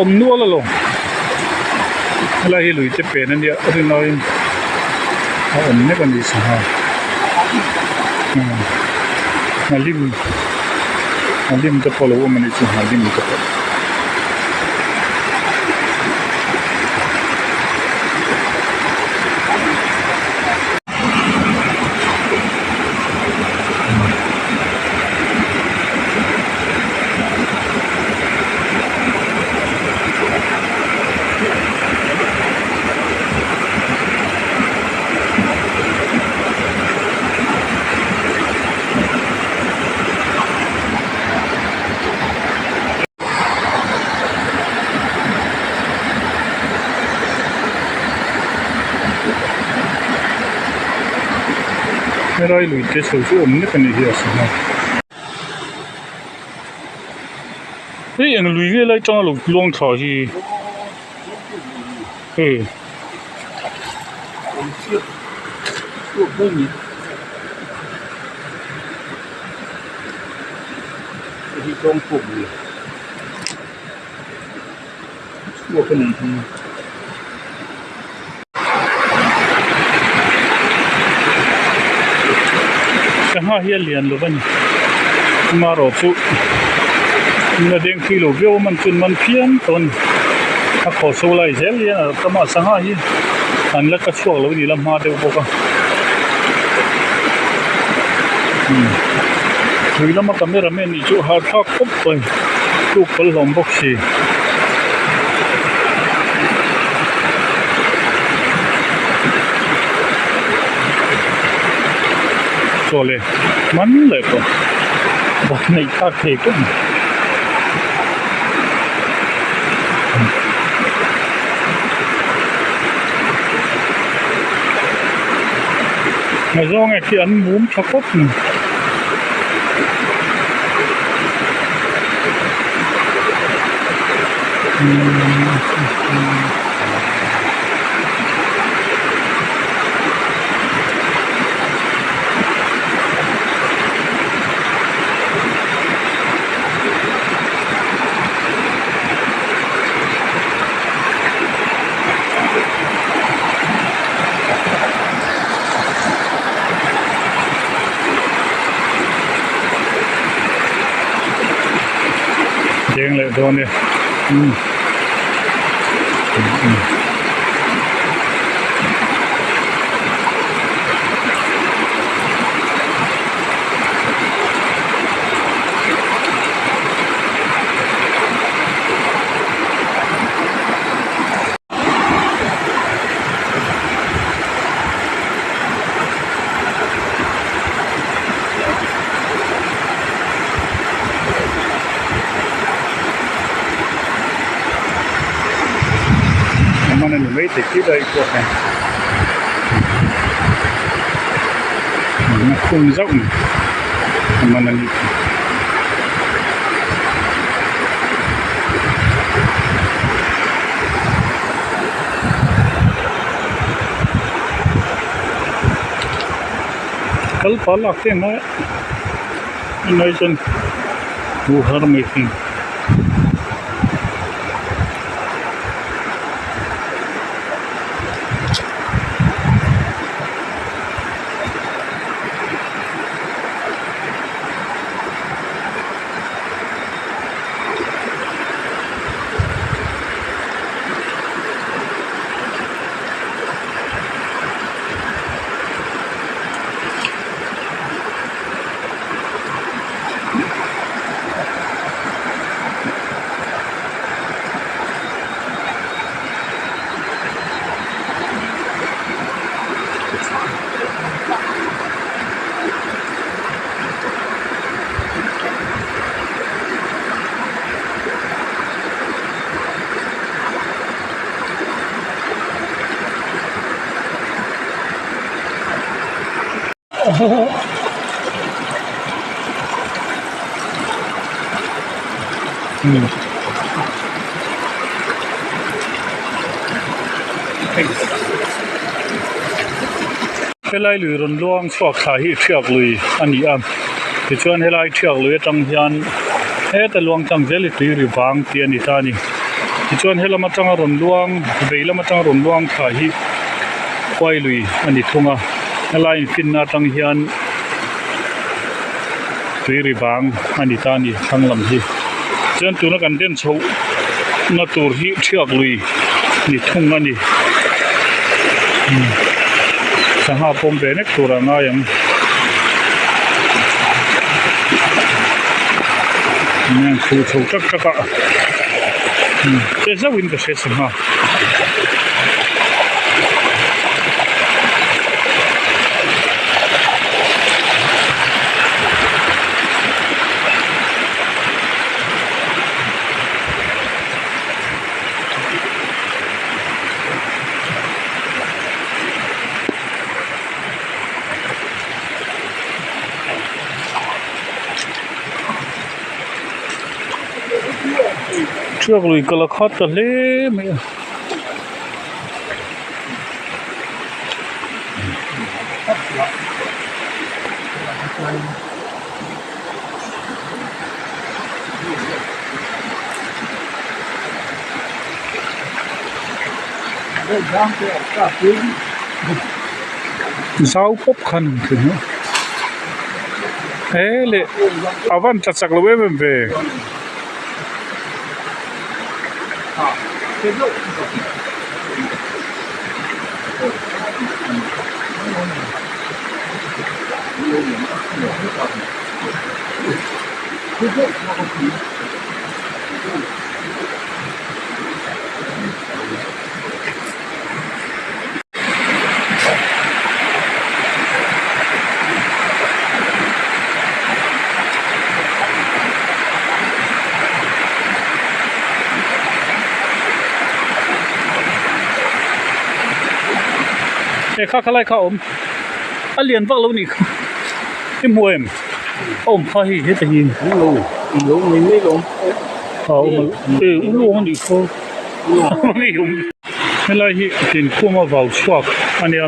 nua là lồng là hi lùi chế bể nên địa rồi nói nét còn gì sao lim cái polo mình đi chung lim cái polo rồi lùi chế sầu số nét cái này hiểu sao thế anh lùi cái lại trong lục luông thảo thì thì trong cục gì mua cái này thì kहाँ हिया लियन लो बनी मारो चु न देंग किलो बियो मन चुन मन पियन तोन a khổ sâu lại dễ liền tao mà sáng hai anh là cái chuột lâu đi làm hoa đều bốc à vì lắm mà camera mình đi chỗ hard talk cúp rồi chụp cái lồng bốc xì rồi lên mắn lại rồi bạn này ta thể cũng mà do ngày khi ăn bún cho cốt đen lại thôi nè mình mấy thì cái đây của này nó không rộng mà là kal pala ke na inaisan buhar making helai lui ron luang chuak thla hi thiak lui ani am ti chuan helai thiak lui atang hian แต่ลวงจังเจลิตุยริวังเตียนิตานี่ที่ชวนให้เรามาจังรนลวงเบยเรามาจังรนลวงขาหิควายลุยอันนี้ทุ่งอะไรฟินนาจังเฮียนตุยริวังอันนี้ตานี่ทางลำที่เจ้าตัวนักการเดินโชว์นัตัวหิเชือกลุยนี่ทุ่งอันนี้สหปมเบนตัวร่างยังนี่คือโชว์จักรก็จะวินก็เสียสมาเชือกลุยก็ละครตะเล่ไม่สาวพบคันถึงเลยอาวันจัดสักละเว้ยมันเบข้าอะไรข้าอันเลียนฟังแล้วนี่ที่มวยพ่อที่จะยิงลงไม่ลงลงนี่เขาไม่ลงเวลาที่กินคู่มาเบาชวกอันนี้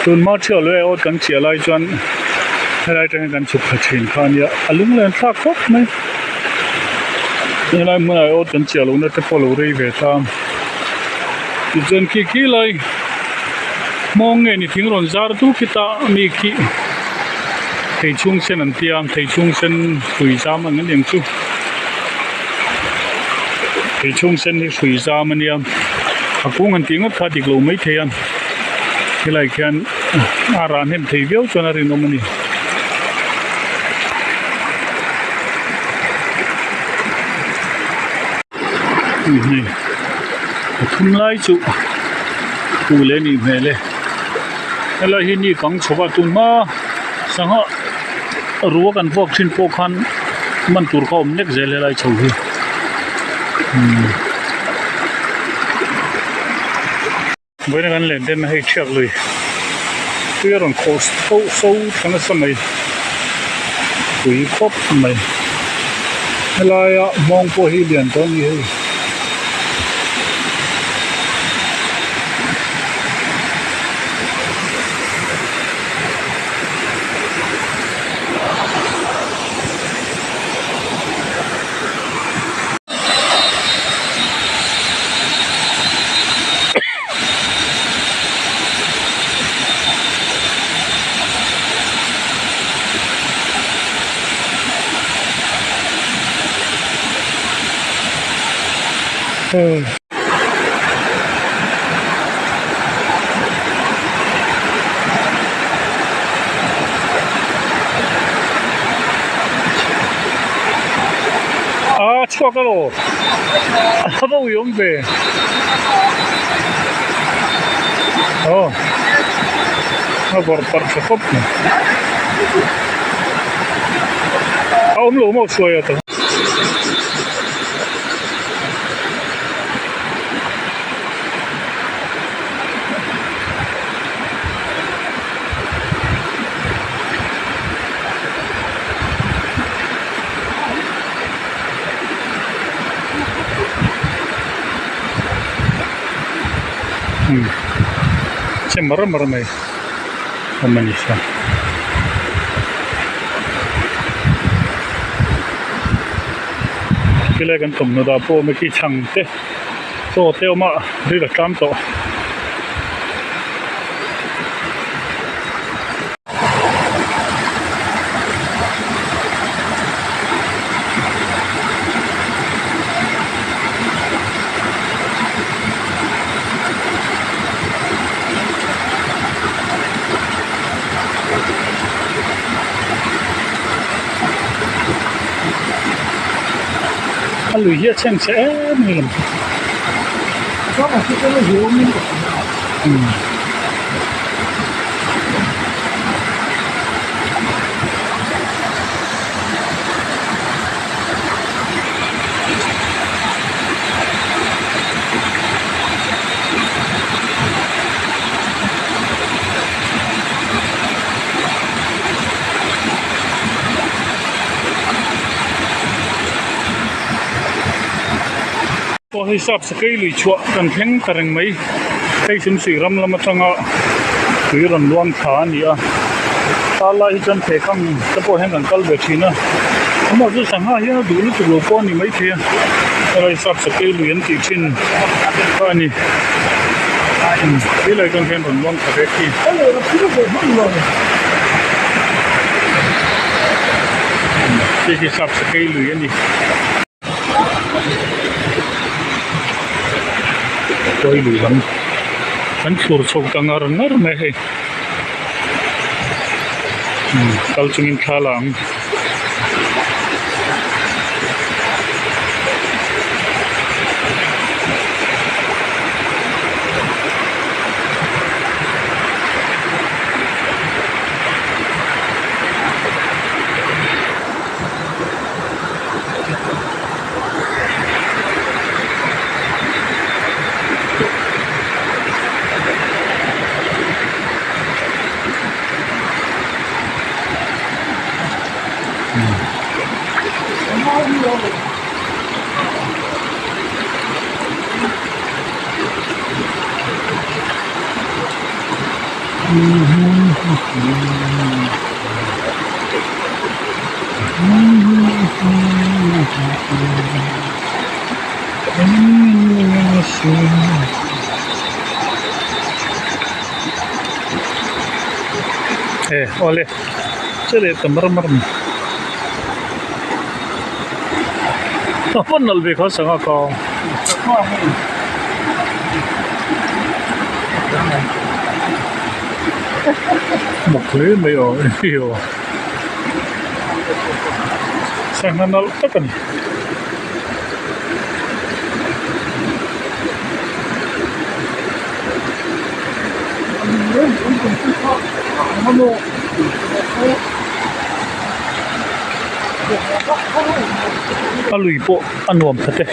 ตุนมาเชื่อเลยเอาตั้งเสียไรจนอะไรจังกันสุขเชิญข้าเนี่ยลุงเล่นทักครบไหมอะไรเมื่อไรเอาตั้งเสียลงนั่นจะพอรู้เรื่องเวทามจนกี่เลยมองเงี้ยนี่ทิ้งรอนซาร์ตุกิตามีกี่ไทยชุ่งเส้นอันที่ไทยชุ่งเส้นสุยซามันงั้นอย่างจู่ไทยชุ่งเส้นที่สุยซามันเนี่ยอากูงันทิ้งก็ขาดอีกลูไม่เทียนที่ไรแค่อารานเห็นไทยเดียวจนอะไรน้องมันนี่นี่ทุ่มไล่จู่กูเล่นนี่แม่เลยแล้วที่นี่กังชาวตุนมาสังหะรู้กันพวกชิ้นพวกขันมันตัวเขาเน็กเจริญอะไรชาวที่เวลากันเล่นเดินให้เชือกเลยเพื่อรองโคสโซ่ทั้งสมัยคุยครบสมัยเวลามองพวกที่เรียนตอนนี้ชั่วก็โลเขาบอกยงเบเขาบอกปัดสกปรกเอาหนูมาช่วยตัวใช่มารำไหมทำมันอีกสัก ที่แรกกันตุ่มโนดาโปไม่กี่ช่างเตะโตเตลมาดีละกามโตฮัลโหลเฮียเช่นเช่นนี่ล ก็มาที่ก็ไม่หิวนี่ พอให้ทราบสกายลุยชัวกันแข่งตรังไหมให้สิมสีรำลำมาจังอ่ะหรือรันล้วนขานี่อ่ะตาลายจันเทคังจะพอให้กันกัลเบทีนะผมว่าจะสั่งให้ดูนี่ตัวป้อนนี่ไม่เทียอะไรทราบสกายลุยอันติชินก็นี่ที่เลยกันแข่งรันล้วนขาเด็กที่ ก็เลยเราคิดว่าเป็นห้องนอน ที่ทราบสกายลุยอันนี้ตัวลุยมันชูรสกตังอารันนารไม่ให้กัลจุงินข้าลังoleh cile tamar apa nol be khos nga ko mokle me yo yo sang nol takan Khuailui po Nawm tate